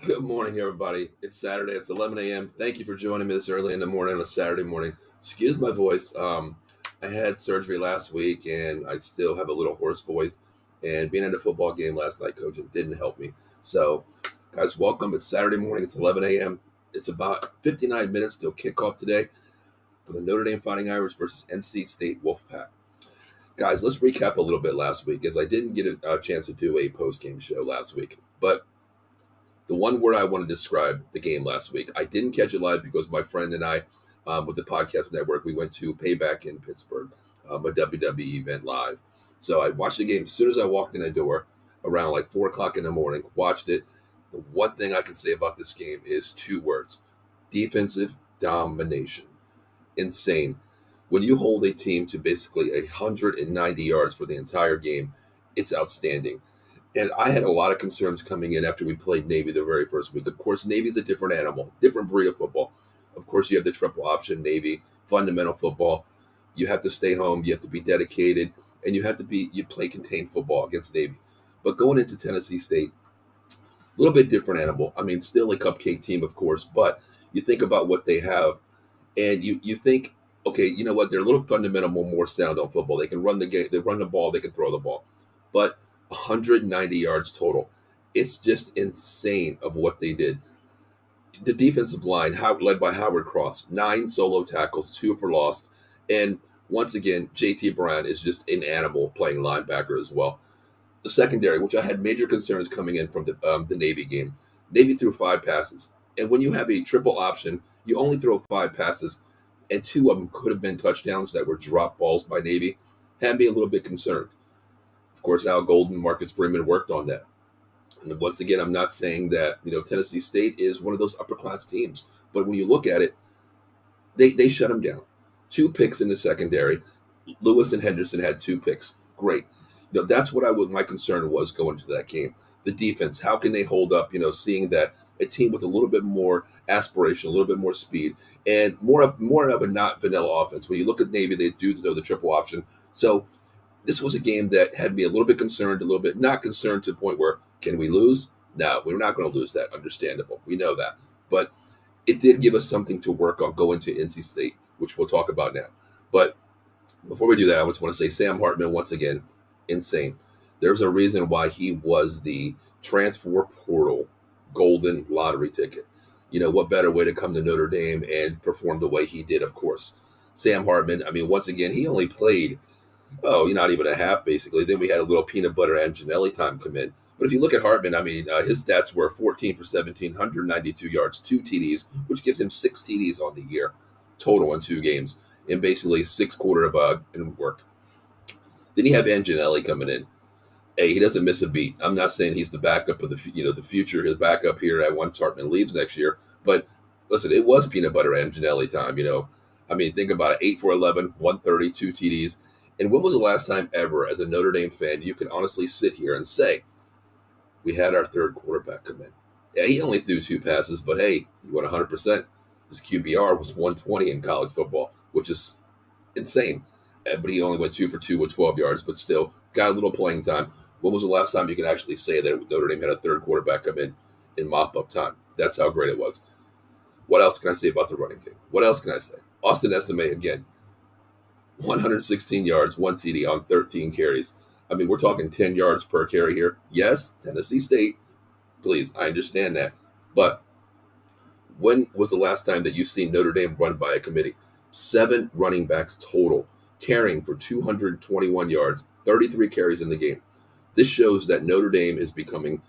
Good morning, everybody. It's Saturday. It's 11 a.m. Thank you for joining me this early in the morning on a Saturday morning. Excuse my voice. I had surgery last week, and I still have a little hoarse voice. And being at a football game last night, coaching didn't help me. So, guys, welcome. It's Saturday morning. It's 11 a.m. It's about 59 minutes till kickoff today for the Notre Dame Fighting Irish versus NC State Wolfpack. Guys, let's recap a little bit last week, as I didn't get a chance to do a post-game show last week, but the one word I want to describe the game last week. I didn't catch it live because my friend and I, with the podcast network, we went to Payback in Pittsburgh, a WWE event live. So I watched the game as soon as I walked in the door, around like 4 o'clock in the morning. Watched it. The one thing I can say about this game is two words: defensive domination. Insane. When you hold a team to basically 190 yards for the entire game, it's outstanding. And I had a lot of concerns coming in after we played Navy the very first week. Of course, Navy's a different animal, different breed of football. Of course, you have the triple option Navy, fundamental football. You have to stay home, you have to be dedicated, and you play contained football against Navy. But going into Tennessee State, a little bit different animal. I mean, still a cupcake team, of course, but you think about what they have, and you think, okay, you know what? They're a little fundamental, more sound on football. They can run the game, they run the ball, they can throw the ball. But 190 yards total. It's just insane of what they did. The defensive line, led by Howard Cross, 9 solo tackles, 2 for loss. And once again, JT Brown is just an animal playing linebacker as well. The secondary, which I had major concerns coming in from the Navy game. Navy threw 5 passes. And when you have a triple option, you only throw 5 passes, and 2 of them could have been touchdowns that were drop balls by Navy. Had me a little bit concerned. Of course, Al Golden, Marcus Freeman worked on that. And once again, I'm not saying that Tennessee State is one of those upper class teams, but when you look at it, they shut them down. 2 picks in the secondary. Lewis and Henderson had 2 picks. Great. That's what my concern was going into that game. The defense, how can they hold up? Seeing that a team with a little bit more aspiration, a little bit more speed, and more of a not vanilla offense. When you look at Navy, they do throw the triple option. So this was a game that had me a little bit concerned, a little bit not concerned to the point where, can we lose? No, we're not going to lose that. Understandable. We know that. But it did give us something to work on going to NC State, which we'll talk about now. But before we do that, I just want to say Sam Hartman, once again, insane. There's a reason why he was the transfer portal golden lottery ticket. What better way to come to Notre Dame and perform the way he did, of course. Sam Hartman, once again, he only played not even a half, basically. Then we had a little peanut butter and Janelli time come in. But if you look at Hartman, his stats were 14 for 17, 192 yards, 2 TDs, which gives him 6 TDs on the year total in 2 games, and basically 6 quarter of in work. Then you have Anginelli coming in. Hey, he doesn't miss a beat. I'm not saying he's the backup of the future, his backup here at once Hartman leaves next year. But listen, it was peanut butter Anginelli time. Think about it: 8 for 11, 130, 2 TDs. And when was the last time ever, as a Notre Dame fan, you can honestly sit here and say, we had our third quarterback come in? Yeah, he only threw 2 passes, but hey, he went 100%. His QBR was 120 in college football, which is insane. But he only went 2 for 2 with 12 yards, but still got a little playing time. When was the last time you can actually say that Notre Dame had a third quarterback come in mop-up time? That's how great it was. What else can I say about the running game? What else can I say? Austin Estime, again, 116 yards, 1 TD on 13 carries. We're talking 10 yards per carry here. Yes, Tennessee State. Please, I understand that. But when was the last time that you've seen Notre Dame run by a committee? 7 running backs total, carrying for 221 yards, 33 carries in the game. This shows that Notre Dame is becoming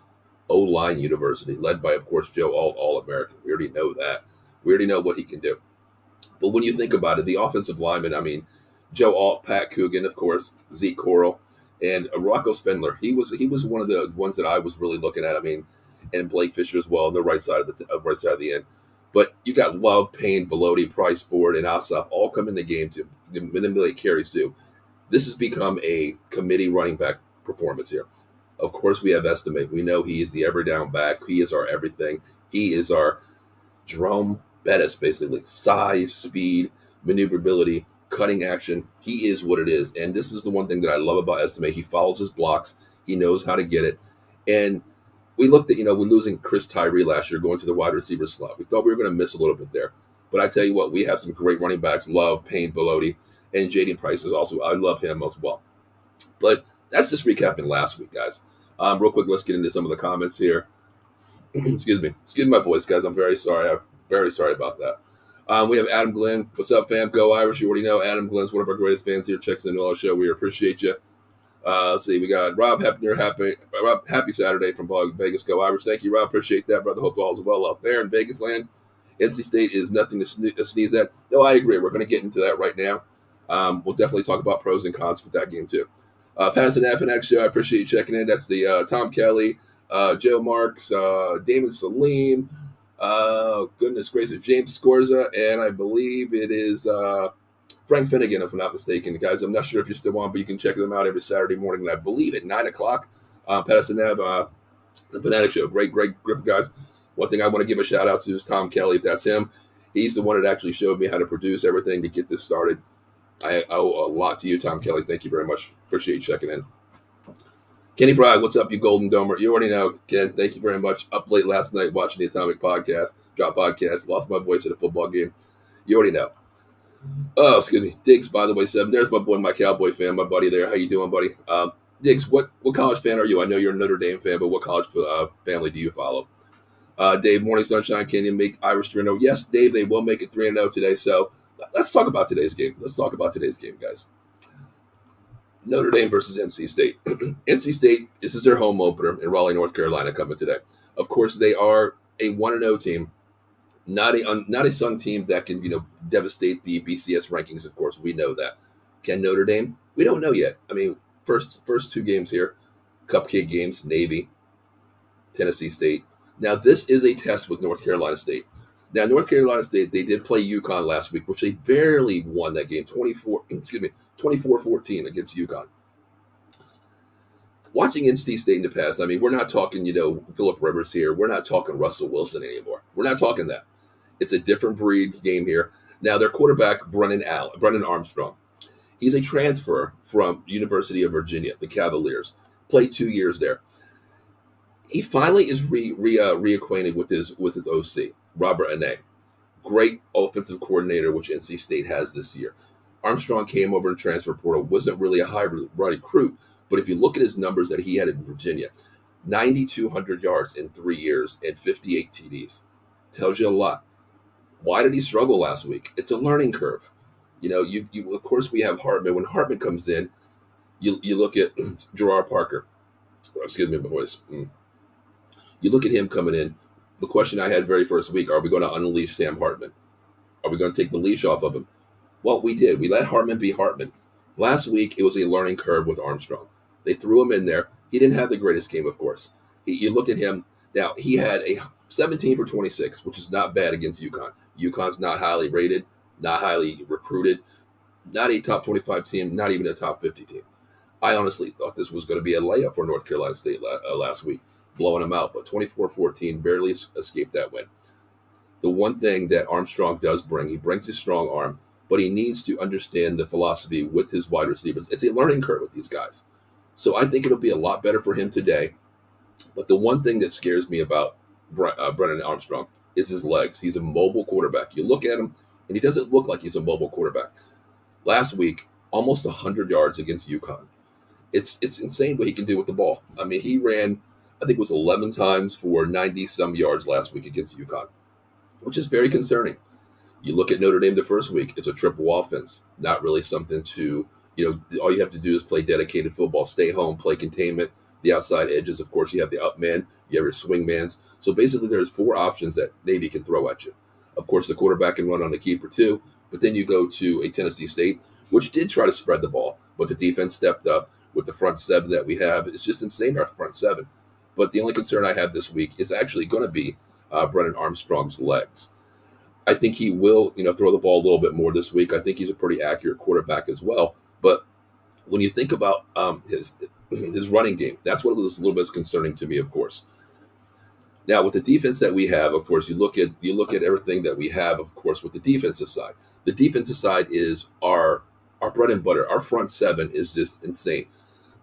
O-line university, led by, of course, Joe Alt, All-American. We already know that. We already know what he can do. But when you think about it, the offensive linemen, Joe Alt, Pat Coogan, of course, Zeke Coral, and Rocco Spindler. He was one of the ones that I was really looking at. And Blake Fisher as well on the right side of the end. But you got Love, Payne, Bellotti, Price, Ford, and Ossoff all come in the game to manipulate Kerry Sue. This has become a committee running back performance here. Of course, we have Estime. We know he is the every down back. He is our everything. He is our Jerome Bettis, basically. Size, speed, maneuverability, cutting action. He is what it is. And this is the one thing that I love about Estime. He follows his blocks. He knows how to get it. And we looked at, we're losing Chris Tyree last year going to the wide receiver slot. We thought we were going to miss a little bit there. But I tell you what, we have some great running backs, Love, Payne, Bellotti, and Jaden Price is also, I love him as well. But that's just recapping last week, guys. Real quick, let's get into some of the comments here. Excuse me. Excuse my voice, guys. I'm very sorry. I'm very sorry about that. We have Adam Glenn. What's up, fam? Go Irish. You already know Adam Glenn's one of our greatest fans here. Checks in all our show. We appreciate you. Let's see. We got Rob Hepner. Happy Saturday from Vegas. Go Irish. Thank you, Rob. Appreciate that, brother. Hope all is well out there in Vegas land. NC State is nothing to sneeze at. No, I agree. We're going to get into that right now. We'll definitely talk about pros and cons for that game, too. Patterson FNX show. I appreciate you checking in. That's the Tom Kelly, Joe Marks, Damon Salim, goodness gracious, James Scorza, and I believe it is Frank Finnegan, if I'm not mistaken. Guys, I'm not sure if you're still on, but you can check them out every Saturday morning, and I believe at 9 o'clock. Patterson Ave, the Fanatic Show. Great group of guys. One thing I want to give a shout out to is Tom Kelly, if that's him. He's the one that actually showed me how to produce everything to get this started. I owe a lot to you, Tom Kelly. Thank you very much. Appreciate you checking in. Kenny Fry, what's up, you Golden Domer? You already know, Ken. Thank you very much. Up late last night watching the Atomic Podcast, Drop Podcast. Lost my voice at a football game. You already know. Oh, excuse me. Diggs, by the way, 7. There's my boy, my Cowboy fan, my buddy there. How you doing, buddy? Diggs, what college fan are you? I know you're a Notre Dame fan, but what college family do you follow? Dave, Morning Sunshine, can you make Irish 3-0? Yes, Dave, they will make it 3-0 today. So let's talk about today's game. Guys. Notre Dame versus NC State. NC State, this is their home opener in Raleigh, North Carolina coming today. Of course, they are a 1-0 team, not a sung team that can, devastate the BCS rankings. Of course, we know that. Can Notre Dame? We don't know yet. I mean, first 2 games here, cupcake games, Navy, Tennessee State. Now, this is a test with North Carolina State. Now, North Carolina State, they did play UConn last week, which they barely won that game, 24-14 against UConn. Watching NC State in the past, I mean, we're not talking, Phillip Rivers here. We're not talking Russell Wilson anymore. We're not talking that. It's a different breed game here. Now, their quarterback, Brennan Armstrong, he's a transfer from University of Virginia, the Cavaliers. Played 2 years there. He finally is reacquainted with his OC, Robert Anae. Great offensive coordinator, which NC State has this year. Armstrong came over in transfer portal, wasn't really a high recruit, but if you look at his numbers that he had in Virginia, 9,200 yards in 3 years and 58 TDs. Tells you a lot. Why did he struggle last week? It's a learning curve. You of course we have Hartman. When Hartman comes in, you look at Gerard Parker. Excuse me, my voice. You look at him coming in. The question I had very first week, are we going to unleash Sam Hartman? Are we going to take the leash off of him? Well, we did. We let Hartman be Hartman. Last week, it was a learning curve with Armstrong. They threw him in there. He didn't have the greatest game, of course. You look at him. Now, he had a 17 for 26, which is not bad against UConn. UConn's not highly rated, not highly recruited, not a top 25 team, not even a top 50 team. I honestly thought this was going to be a layup for North Carolina State last week, blowing them out. But 24-14 barely escaped that win. The one thing that Armstrong does bring, he brings his strong arm, but he needs to understand the philosophy with his wide receivers. It's a learning curve with these guys. So I think it'll be a lot better for him today. But the one thing that scares me about Brennan Armstrong is his legs. He's a mobile quarterback. You look at him, and he doesn't look like he's a mobile quarterback. Last week, almost 100 yards against UConn. It's insane what he can do with the ball. I mean, he ran, I think it was 11 times for 90-some yards last week against UConn, which is very concerning. You look at Notre Dame the first week, it's a triple offense. Not really something to, all you have to do is play dedicated football, stay home, play containment. The outside edges, of course, you have the up man, you have your swing mans. So basically there's 4 options that Navy can throw at you. Of course, the quarterback can run on the keeper too, but then you go to a Tennessee State, which did try to spread the ball, but the defense stepped up with the front 7 that we have. It's just insane, our front 7. But the only concern I have this week is actually going to be Brennan Armstrong's legs. I think he will, throw the ball a little bit more this week. I think he's a pretty accurate quarterback as well. But when you think about his running game, that's what is a little bit concerning to me, of course. Now, with the defense that we have, of course, you look at everything that we have, of course, with the defensive side. The defensive side is our bread and butter. Our front 7 is just insane.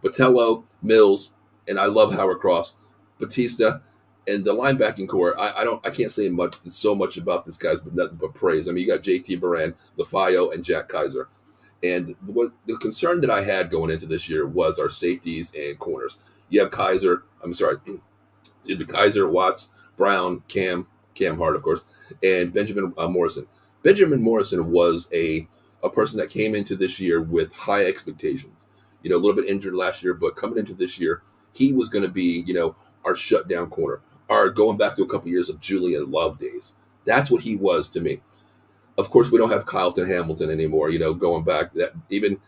Botello, Mills, and I love Howard Cross. Batista, And the linebacking core, I can't say so much about this guys, but nothing but praise. I mean, you got JT Baran, LaFayo, and Jack Kaiser. And what the concern that I had going into this year was our safeties and corners. You have Kaiser, I'm sorry, Kaiser, Watts, Brown, Cam Hart, of course, and Benjamin Morrison. Benjamin Morrison was a person that came into this year with high expectations. A little bit injured last year, but coming into this year, he was going to be, our shutdown corner. Our going back to a couple years of Julian Love days. That's what he was to me. Of course, we don't have Carlton Hamilton anymore. Going back that even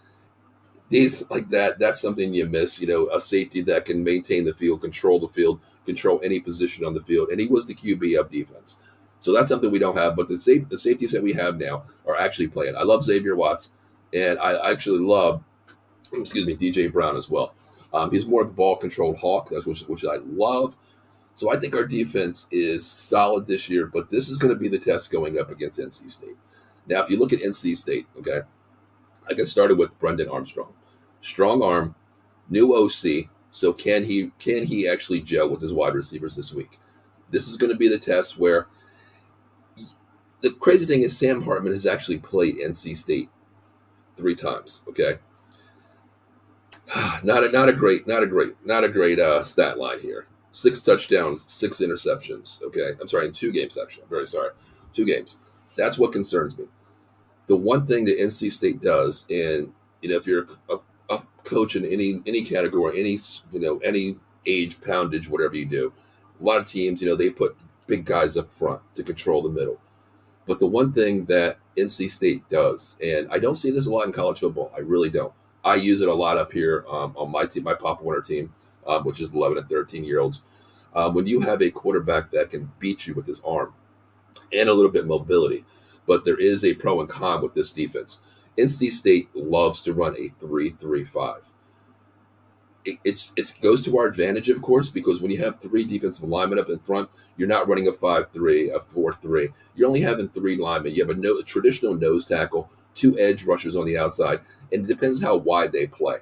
days like that, that's something you miss. A safety that can maintain the field, control any position on the field, and he was the QB of defense. So that's something we don't have. But the safeties that we have now are actually playing. I love Xavier Watts, and I actually love, DJ Brown as well. He's more of a ball controlled hawk, which I love. So I think our defense is solid this year, but this is going to be the test going up against NC State. Now, if you look at NC State, okay, I got started with Brendan Armstrong. Strong arm, new OC. So can he actually gel with his wide receivers this week? This is going to be the test where the crazy thing is Sam Hartman has actually played NC State 3 times. Okay, not a great stat line here. 6 touchdowns, 6 interceptions. Okay, I'm sorry, in 2 games actually. I'm very sorry, 2 games. That's what concerns me. The one thing that NC State does, and if you're a coach in any category, any age, poundage, whatever you do, a lot of teams, they put big guys up front to control the middle. But the one thing that NC State does, and I don't see this a lot in college football, I really don't. I use it a lot up here on my team, my Pop Warner team, which is 11 and 13-year-olds. When you have a quarterback that can beat you with his arm and a little bit of mobility, but there is a pro and con with this defense. NC State loves to run a 3-3-5. It goes to our advantage, of course, because when you have 3 defensive linemen up in front, you're not running a 5-3, a 4-3. You're only having 3 linemen. You have a traditional nose tackle, 2 edge rushers on the outside, and it depends how wide they play.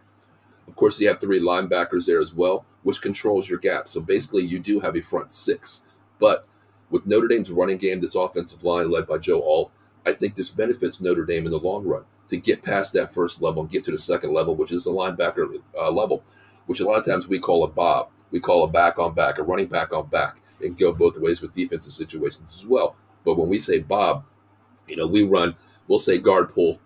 Of course, you have 3 linebackers there as well, which controls your gap. So basically, you do have a front 6. But with Notre Dame's running game, this offensive line led by Joe Alt, I think this benefits Notre Dame in the long run to get past that first level and get to the second level, which is the linebacker level, which a lot of times we call a bob. We call a back on back, a running back on back, and go both ways with defensive situations as well. But when we say bob, we'll say guard pull,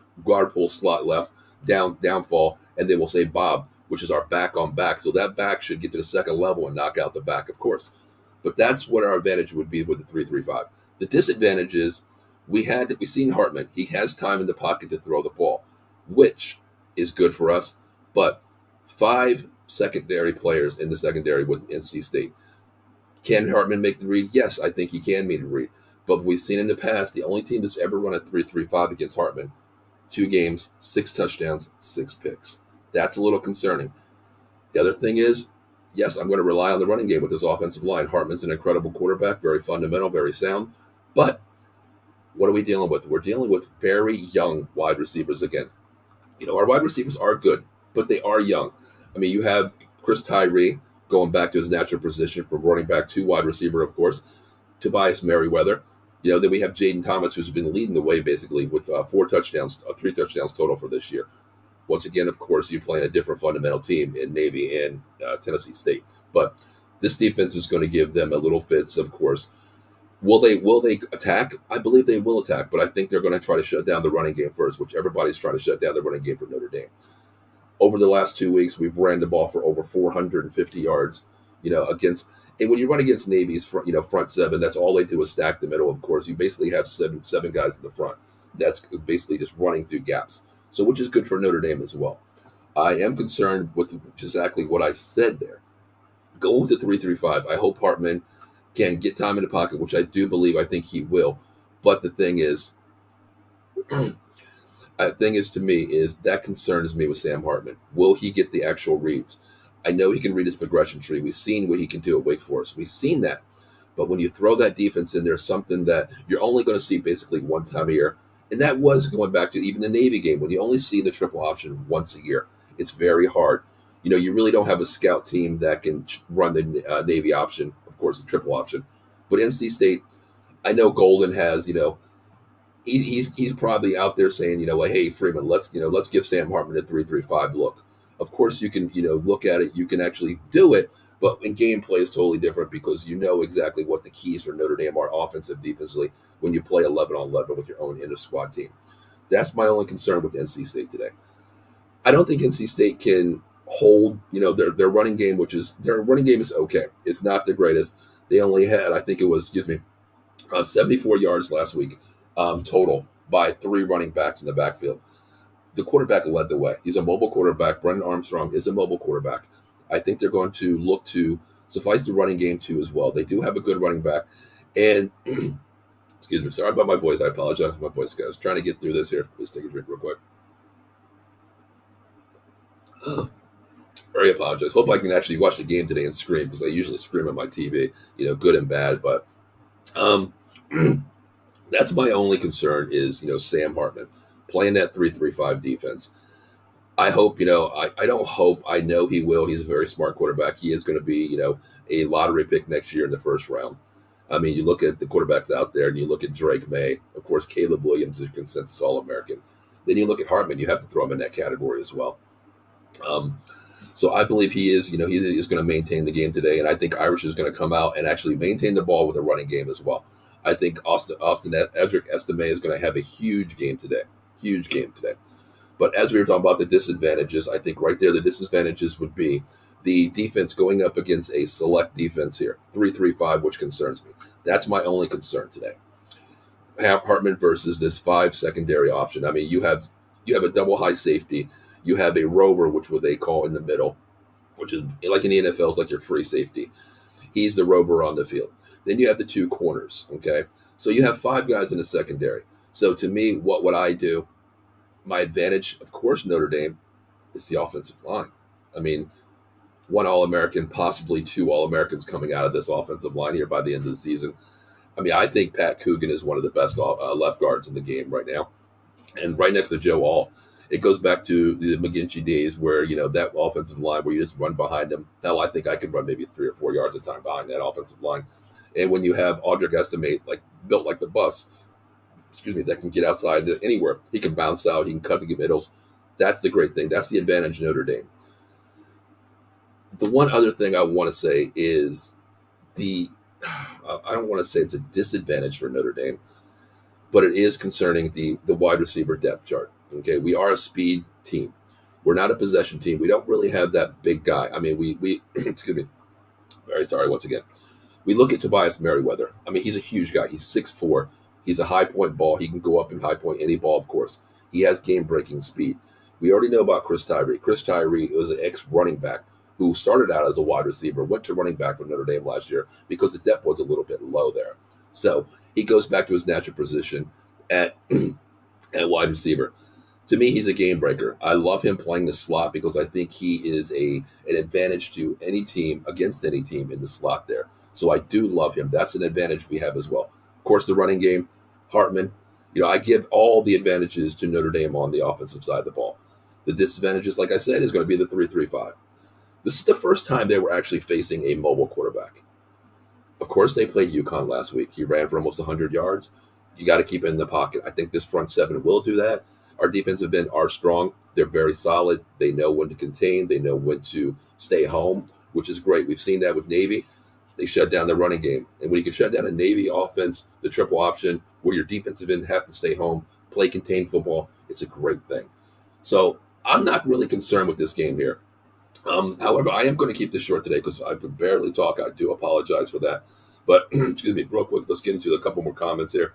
slot left, downfall, and then we'll say bob, which is our back on back. So that back should get to the second level and knock out the back, of course. But that's what our advantage would be with the 3-3-5. The disadvantage is we've seen Hartman. He has time in the pocket to throw the ball, which is good for us. But 5 secondary players in the secondary with NC State. Can Hartman make the read? Yes, I think he can make the read. But we've seen in the past, the only team that's ever run a 3-3-5 against Hartman, 2 games, 6 touchdowns, 6 picks. That's a little concerning. The other thing is, yes, I'm going to rely on the running game with this offensive line. Hartman's an incredible quarterback, very fundamental, very sound. But what are we dealing with? We're dealing with very young wide receivers again. Our wide receivers are good, but they are young. I mean, you have Chris Tyree going back to his natural position from running back to wide receiver, of course. Tobias Merriweather. Then we have Jaden Thomas, who's been leading the way basically with 4 touchdowns, 3 touchdowns total for this year. Once again, of course, you're playing a different fundamental team in Navy and Tennessee State. But this defense is going to give them a little fits, of course. Will they attack? I believe they will attack, but I think they're going to try to shut down the running game first, which everybody's trying to shut down the running game for Notre Dame. Over the last 2 weeks, we've ran the ball for over 450 yards, against. And when you run against Navy's front 7, that's all they do is stack the middle. Of course, you basically have seven guys in the front. That's basically just running through gaps. So, which is good for Notre Dame as well. I am concerned with exactly what I said there. Going to 3-3-5, I hope Hartman can get time in the pocket, which I do believe. I think he will. But the thing is, to me is that concerns me with Sam Hartman. Will he get the actual reads? I know he can read his progression tree. We've seen what he can do at Wake Forest. We've seen that. But when you throw that defense in there, something that you're only going to see basically one time a year, and that was going back to even the Navy game, when you only see the triple option once a year, it's very hard. You really don't have a scout team that can run the Navy option. Of course, the triple option. But NC State, I know Golden has, he's probably out there saying, hey Freeman, let's give Sam Hartman a 3-3-5 look. Of course, you can look at it, you can actually do it, but in gameplay is totally different because you know exactly what the keys for Notre Dame are offensive, defensively when you play 11 on 11 with your own inter squad team. That's my only concern with NC State today. I don't think NC State can hold, their running game, their running game is okay. It's not the greatest. They only had, I think it was, 74 yards last week total by 3 running backs in the backfield. The quarterback led the way. He's a mobile quarterback. Brennan Armstrong is a mobile quarterback. I think they're going to look to suffice the running game too as well. They do have a good running back. And, excuse me, sorry about my voice. I apologize for my voice, guys. Trying to get through this here. Let's take a drink real quick. Very apologize. Hope I can actually watch the game today and scream because I usually scream at my TV, good and bad. But that's my only concern is, Sam Hartman playing that 3-3-5 defense. I hope, I don't hope, I know he will. He's a very smart quarterback. He is going to be, a lottery pick next year in the first round. I mean, you look at the quarterbacks out there and you look at Drake May, of course, Caleb Williams is a consensus All-American. Then you look at Hartman, you have to throw him in that category as well. So I believe he is going to maintain the game today. And I think Irish is going to come out and actually maintain the ball with a running game as well. I think Austin Edric Estime is going to have a huge game today. Huge game today. But as we were talking about the disadvantages, I think right there the disadvantages would be the defense going up against a select defense here, 3-3-5, which concerns me. That's my only concern today. Hartman versus this 5 secondary option. I mean, you have a double high safety. You have a rover, which what they call in the middle, which is like in the NFL, is like your free safety. He's the rover on the field. Then you have the 2 corners, okay? So you have 5 guys in the secondary. So to me, what would I do? My advantage, of course, Notre Dame, is the offensive line. I mean, 1 All-American, possibly 2 All-Americans coming out of this offensive line here by the end of the season. I mean, I think Pat Coogan is one of the best left guards in the game right now. And right next to Joe All, it goes back to the McGinty days where, that offensive line where you just run behind them. Hell, I think I could run maybe 3 or 4 yards a time behind that offensive line. And when you have Audric Estime, built like the bus, that can get outside anywhere. He can bounce out. He can cut the middles. That's the great thing. That's the advantage of Notre Dame. The one other thing I want to say is I don't want to say it's a disadvantage for Notre Dame, but it is concerning the wide receiver depth chart. Okay, we are a speed team. We're not a possession team. We don't really have that big guy. I mean, we excuse me. Very sorry once again. We look at Tobias Merriweather. I mean, he's a huge guy. He's 6'4". He's a high point ball. He can go up and high point any ball, of course. He has game-breaking speed. We already know about Chris Tyree. Chris Tyree was an ex-running back who started out as a wide receiver, went to running back for Notre Dame last year because the depth was a little bit low there. So he goes back to his natural position at wide receiver. To me, he's a game breaker. I love him playing the slot because I think he is an advantage to any team, against any team in the slot there. So I do love him. That's an advantage we have as well. Of course, the running game, Hartman. I give all the advantages to Notre Dame on the offensive side of the ball. The disadvantages, like I said, is going to be the 3-3-5. This is the first time they were actually facing a mobile quarterback. Of course, they played UConn last week. He ran for almost 100 yards. You got to keep it in the pocket. I think this front 7 will do that. Our defensive end are strong. They're very solid. They know when to contain. They know when to stay home, which is great. We've seen that with Navy. They shut down the running game. And when you can shut down a Navy offense, the triple option, where your defensive end have to stay home, play contained football, it's a great thing. So I'm not really concerned with this game here. However, I am going to keep this short today because I can barely talk. I do apologize for that. But, excuse me, real quick, let's get into a couple more comments here.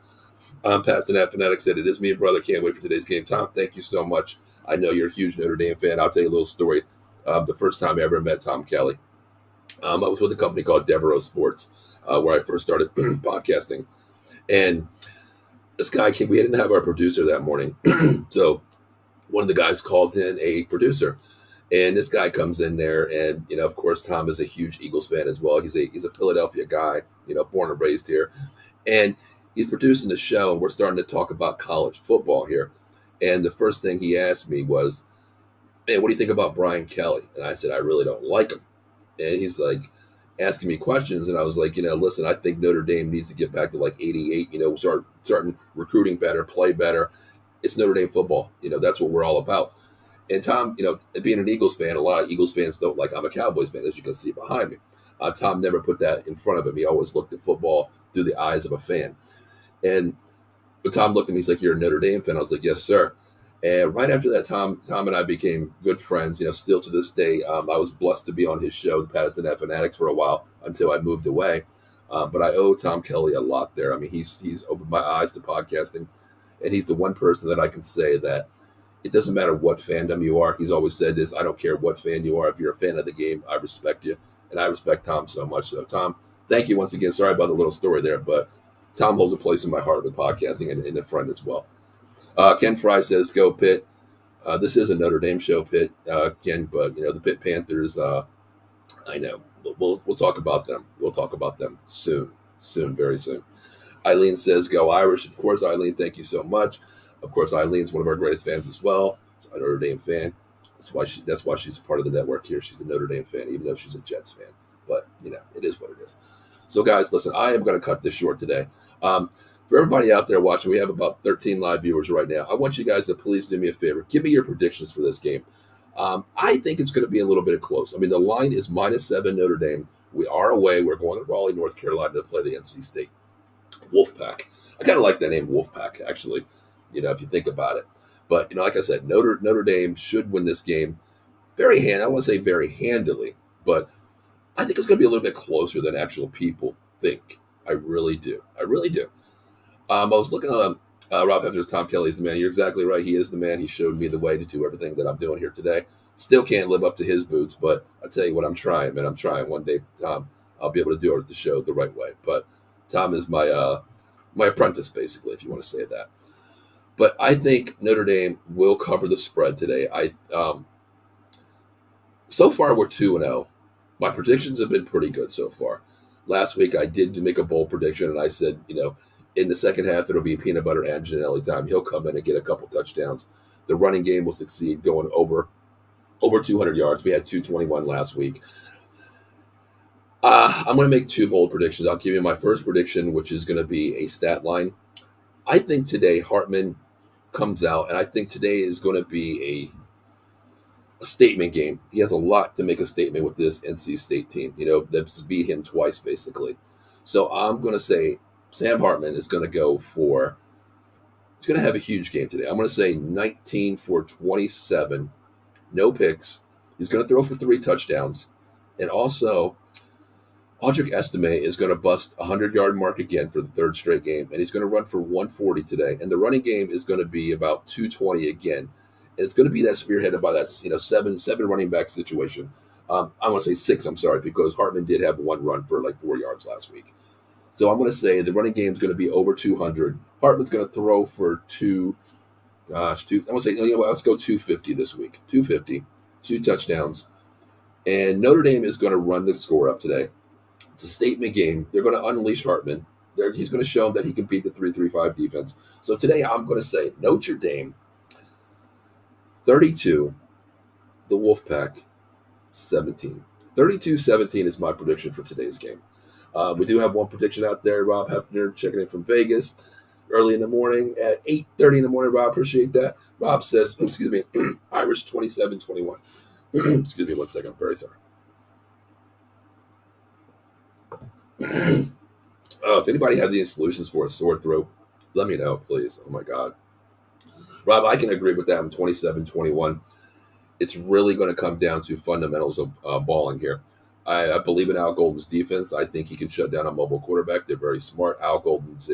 Pastanat Fanatic said, "It is me, brother. Can't wait for today's game." Tom, thank you so much. I know you're a huge Notre Dame fan. I'll tell you a little story. The first time I ever met Tom Kelly, I was with a company called Devereaux Sports, where I first started podcasting. And this guy came, we didn't have our producer that morning. So one of the guys called in a producer. And this guy comes in there, and, of course, Tom is a huge Eagles fan as well. He's a Philadelphia guy, born and raised here. And he's producing the show, and we're starting to talk about college football here. And the first thing he asked me was, "Man, what do you think about Brian Kelly?" And I said, "I really don't like him." And he's like, asking me questions, and I was like, listen, I think Notre Dame needs to get back to like 88. Starting recruiting better, play better. It's Notre Dame football. That's what we're all about. And Tom, being an Eagles fan, a lot of Eagles fans don't like. I'm a Cowboys fan, as you can see behind me. Tom never put that in front of him. He always looked at football through the eyes of a fan. And when Tom looked at me, he's like, "You're a Notre Dame fan." I was like, "Yes, sir." And right after that, Tom and I became good friends. Still to this day, I was blessed to be on his show, the Patterson Net Fanatics, for a while until I moved away. But I owe Tom Kelly a lot there. I mean, he's opened my eyes to podcasting, and he's the one person that I can say that it doesn't matter what fandom you are. He's always said this: I don't care what fan you are. If you're a fan of the game, I respect you, and I respect Tom so much. So, Tom, thank you once again. Sorry about the little story there, but Tom holds a place in my heart with podcasting and in front as well. Ken Fry says, "Go Pitt." This is a Notre Dame show, Pitt, Ken, but the Pitt Panthers. I know we'll talk about them. We'll talk about them soon, very soon. Eileen says, "Go Irish." Of course, Eileen. Thank you so much. Of course, Eileen's one of our greatest fans as well. She's a Notre Dame fan. That's why she's a part of the network here. She's a Notre Dame fan, even though she's a Jets fan. But it is what it is. So, guys, listen, I am going to cut this short today. For everybody out there watching, we have about 13 live viewers right now. I want you guys to please do me a favor. Give me your predictions for this game. I think it's going to be a little bit close. I mean, the line is -7 Notre Dame. We are away. We're going to Raleigh, North Carolina to play the NC State Wolfpack. I kind of like the name Wolfpack, actually, if you think about it. But, like I said, Notre Dame should win this game I want to say very handily, but I think it's going to be a little bit closer than actual people think. I really do. I really do. I was looking at Rob Hefner's Tom Kelly's the man. You're exactly right. He is the man. He showed me the way to do everything that I'm doing here today. Still can't live up to his boots, but I tell you what, I'm trying, man. I'm trying. One day, Tom, I'll be able to do it at the show the right way. But Tom is my apprentice, basically, if you want to say that. But I think Notre Dame will cover the spread today. So far, we're 2-0. My predictions have been pretty good so far. Last week, I did make a bold prediction, and I said, in the second half, it'll be peanut butter and Anginelli time. He'll come in and get a couple touchdowns. The running game will succeed, going over 200 yards. We had 221 last week. I'm going to make two bold predictions. I'll give you my first prediction, which is going to be a stat line. I think today Hartman comes out, and I think today is going to be a statement game. He has a lot to make a statement with this NC State team. That's beat him twice, basically. So I'm going to say Sam Hartman is going to go for – he's going to have a huge game today. I'm going to say 19 for 27, no picks. He's going to throw for 3 touchdowns. And also, Audric Estime is going to bust a 100-yard mark again for the third straight game, and he's going to run for 140 today. And the running game is going to be about 220 again. And it's going to be that spearheaded by that seven running back situation. I want to say 6, I'm sorry, because Hartman did have one run for like 4 yards last week. So I'm going to say the running game is going to be over 200. Hartman's going to throw for I'm going to say, let's go 250 this week. 250, 2 touchdowns. And Notre Dame is going to run the score up today. It's a statement game. They're going to unleash Hartman. He's going to show him that he can beat the 3-3-5 defense. So today I'm going to say Notre Dame 32, the Wolfpack 17. 32-17 is my prediction for today's game. We do have one prediction out there. Rob Hefner checking in from Vegas early in the morning at 8:30 in the morning. Rob, appreciate that. Rob says, excuse me, Irish 27-21. Excuse me 1 second. I'm very sorry. If anybody has any solutions for a sore throat, let me know, please. Oh, my God. Rob, I can agree with that. I'm 27-21. It's really going to come down to fundamentals of balling here. I believe in Al Golden's defense. I think he can shut down a mobile quarterback. They're very smart. Al Golden's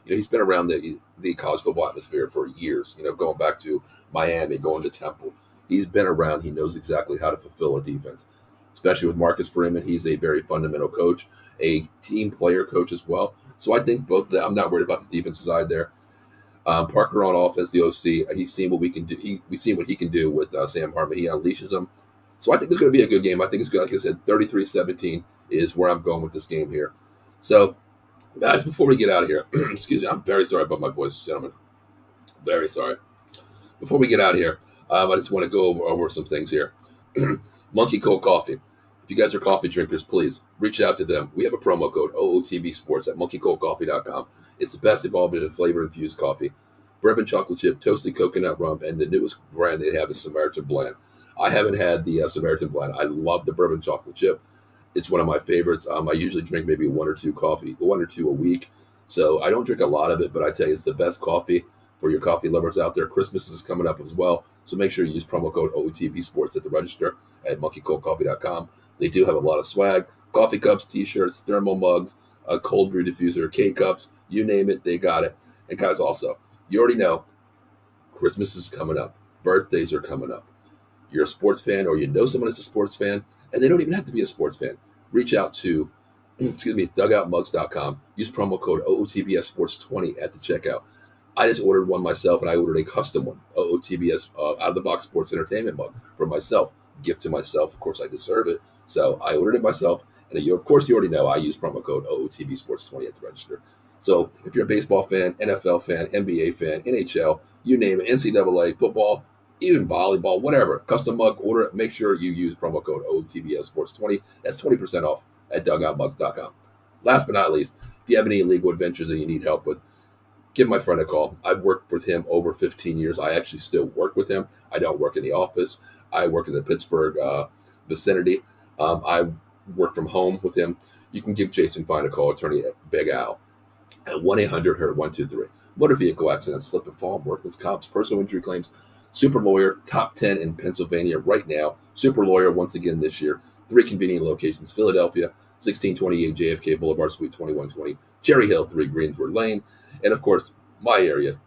he's been around the college football atmosphere for years, going back to Miami, going to Temple. He's been around. He knows exactly how to fulfill a defense, especially with Marcus Freeman. He's a very fundamental coach, a team player coach as well. So I think both of them, I'm not worried about the defensive side there. Parker on offense, the OC, he's seen what we can do. We've seen what he can do with Sam Hartman. He unleashes them. So I think it's going to be a good game. I think it's good. Like I said, 33-17 is where I'm going with this game here. So, guys, before we get out of here, excuse me, I'm very sorry about my voice, gentlemen. Very sorry. Before we get out of here, I just want to go over some things here. Monkey Cold Coffee. If you guys are coffee drinkers, please reach out to them. We have a promo code OOTB Sports at monkeycoldcoffee.com. It's the best evolved and flavor-infused coffee. Bourbon chocolate chip, toasted coconut rum, and the newest brand they have is Samaritan Blend. I haven't had the Samaritan Blend. I love the bourbon chocolate chip. It's one of my favorites. I usually drink maybe one or two a week. So I don't drink a lot of it, but I tell you, it's the best coffee for your coffee lovers out there. Christmas is coming up as well. So make sure you use promo code OOTB Sports at the register at monkeycoldcoffee.com. They do have a lot of swag, coffee cups, t-shirts, thermal mugs, a cold brew diffuser, K-cups, you name it, they got it. And guys, also, you already know Christmas is coming up. Birthdays are coming up. You're a sports fan or you know someone that's a sports fan, and they don't even have to be a sports fan. Reach out to, dugoutmugs.com. Use promo code OOTBS Sports 20 at the checkout. I just ordered one myself, and I ordered a custom one, OOTBS out-of-the-box sports entertainment mug for myself. Gift to myself. Of course, I deserve it. So I ordered it myself. And of course, you already know I use promo code OOTB Sports 20 at the register. So if you're a baseball fan, NFL fan, NBA fan, NHL, you name it, NCAA, football, even volleyball, whatever, custom mug, order it. Make sure you use promo code OOTBS Sports 20. That's 20% off at dugoutmugs.com. Last but not least, if you have any illegal adventures that you need help with, give my friend a call. I've worked with him over 15 years. I actually still work with him. I don't work in the office. I work in the Pittsburgh vicinity. I work from home with him. You can give Jason Fine a call, attorney at Big Al, at 1-800-HURT-123. Motor vehicle accidents, slip and fall, workman's comps, personal injury claims. Super Lawyer, top 10 in Pennsylvania right now. Super Lawyer once again this year. 3 convenient locations: Philadelphia, 1628 JFK Boulevard, Suite 2120, Cherry Hill, 3 Greenswood Lane, and of course, my area,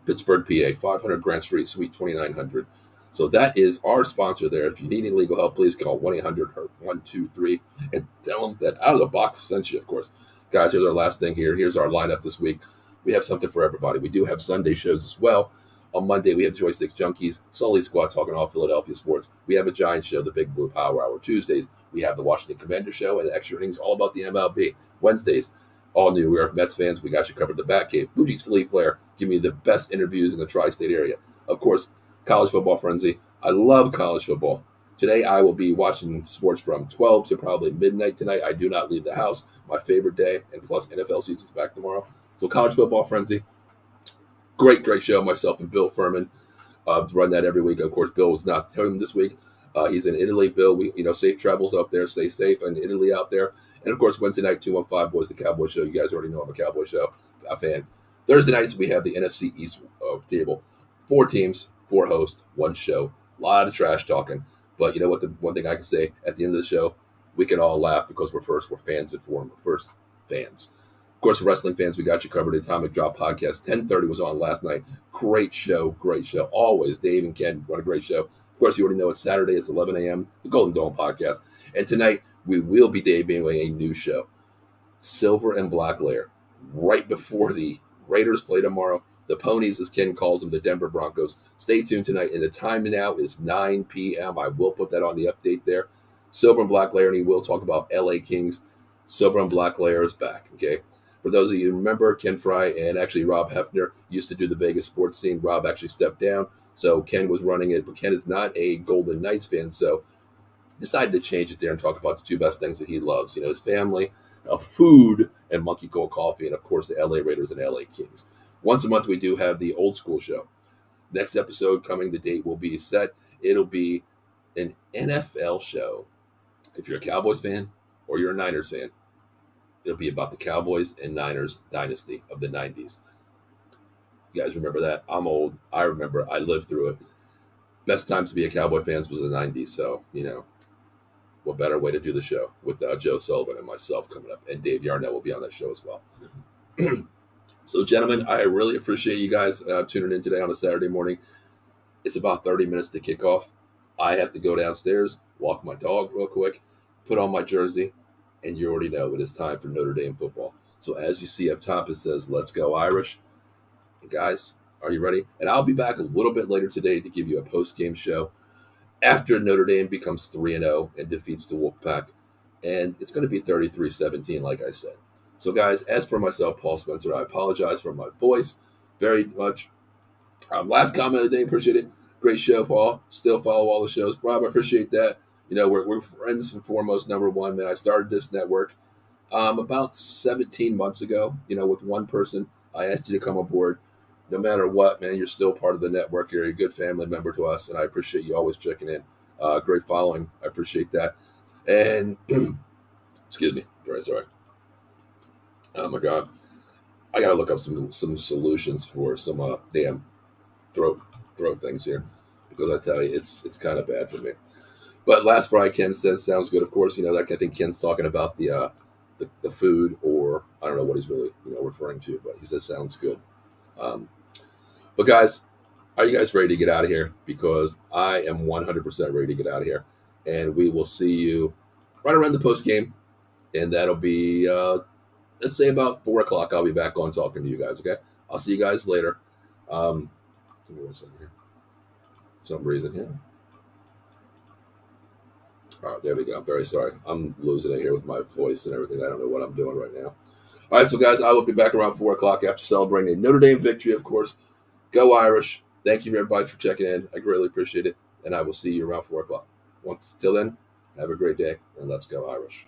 Pittsburgh, PA, 500 Grant Street, Suite 2900. So that is our sponsor there. If you need any legal help, please call 1-800-HURT-123 and tell them that Out of the Box sent you, of course. Guys, here's our last thing here. Here's our lineup this week. We have something for everybody. We do have Sunday shows as well. On Monday, we have Joystick Junkies, Sully Squad talking all Philadelphia sports. We have a Giants show, the Big Blue Power Hour. Tuesdays, we have the Washington Commander show and extra innings all about the MLB. Wednesdays, all New York Mets fans, we got you covered. The Batcave, Fuji's Philly Flair, give me the best interviews in the tri-state area. Of course, College Football Frenzy. I love college football. Today, I will be watching sports from 12 to probably midnight tonight. I do not leave the house. My favorite day, and plus NFL season's back tomorrow. So College Football Frenzy, great show. Myself and Bill Furman run that every week. Of course, Bill was not home this week. He's in Italy. Bill, safe travels up there. Stay safe in Italy out there. And of course, Wednesday night, 215 Boys, the Cowboy Show. You guys already know I'm a Cowboy Show fan. Thursday nights, we have the NFC East table. 4 teams, 4 hosts, 1 show. A lot of trash talking. But you know what? The one thing I can say at the end of the show, we can all laugh because we're fans informed. We're first fans. Of course, wrestling fans, we got you covered. Atomic Drop Podcast. 10:30 was on last night. Great show. Always, Dave and Ken run a great show. Of course, you already know it's Saturday. It's 11 a.m. The Golden Dome Podcast. And tonight, we will be debuting a new show, Silver and Black Layer, right before the Raiders play tomorrow. The Ponies, as Ken calls them, the Denver Broncos. Stay tuned tonight. And the time now is 9 p.m. I will put that on the update there. Silver and Black Layer, and he will talk about L.A. Kings. Silver and Black Layer is back, okay? For those of you who remember, Ken Fry and actually Rob Hefner used to do the Vegas sports scene. Rob actually stepped down, so Ken was running it. But Ken is not a Golden Knights fan, so decided to change it there and talk about the 2 best things that he loves. His family, food, and Monkey Cold Coffee, and of course the L.A. Raiders and L.A. Kings. Once a month, we do have the Old School Show. Next episode coming, the date will be set. It'll be an NFL show. If you're a Cowboys fan or you're a Niners fan, it'll be about the Cowboys and Niners dynasty of the 90s. You guys remember that? I'm old. I remember. I lived through it. Best times to be a Cowboy fan was the 90s. So, what better way to do the show with Joe Sullivan and myself coming up. And Dave Yarnell will be on that show as well. So, gentlemen, I really appreciate you guys tuning in today on a Saturday morning. It's about 30 minutes to kick off. I have to go downstairs, walk my dog real quick, put on my jersey, and you already know it is time for Notre Dame football. So as you see up top, it says, "Let's go Irish." And guys, are you ready? And I'll be back a little bit later today to give you a post-game show after Notre Dame becomes 3-0 and defeats the Wolfpack. And it's going to be 33-17, like I said. So, guys, as for myself, Paul Spencer, I apologize for my voice very much. Last comment of the day, appreciate it. Great show, Paul. Still follow all the shows. Rob, I appreciate that. We're friends and foremost, number one, man. I started this network about 17 months ago, with one person. I asked you to come aboard. No matter what, man, you're still part of the network. You're a good family member to us, and I appreciate you always checking in. Great following. I appreciate that. And excuse me. Very sorry. Oh my God. I gotta look up some solutions for some damn throat things here, because I tell you, it's kind of bad for me. But last Fry, Ken says sounds good. Of course, like I think Ken's talking about the food, or I don't know what he's really referring to, but he says sounds good. Um, but guys, are you guys ready to get out of here? Because I am 100% ready to get out of here, and we will see you right around the post game, and that'll be let's say about 4 o'clock. I'll be back on talking to you guys. Okay, I'll see you guys later. Give me 1 second here. For some reason here. All right, there we go. I'm very sorry. I'm losing it here with my voice and everything. I don't know what I'm doing right now. All right, so guys, I will be back around 4 o'clock after celebrating a Notre Dame victory, of course. Go Irish. Thank you, everybody, for checking in. I greatly appreciate it. And I will see you around 4 o'clock. Till then, have a great day, and let's go Irish.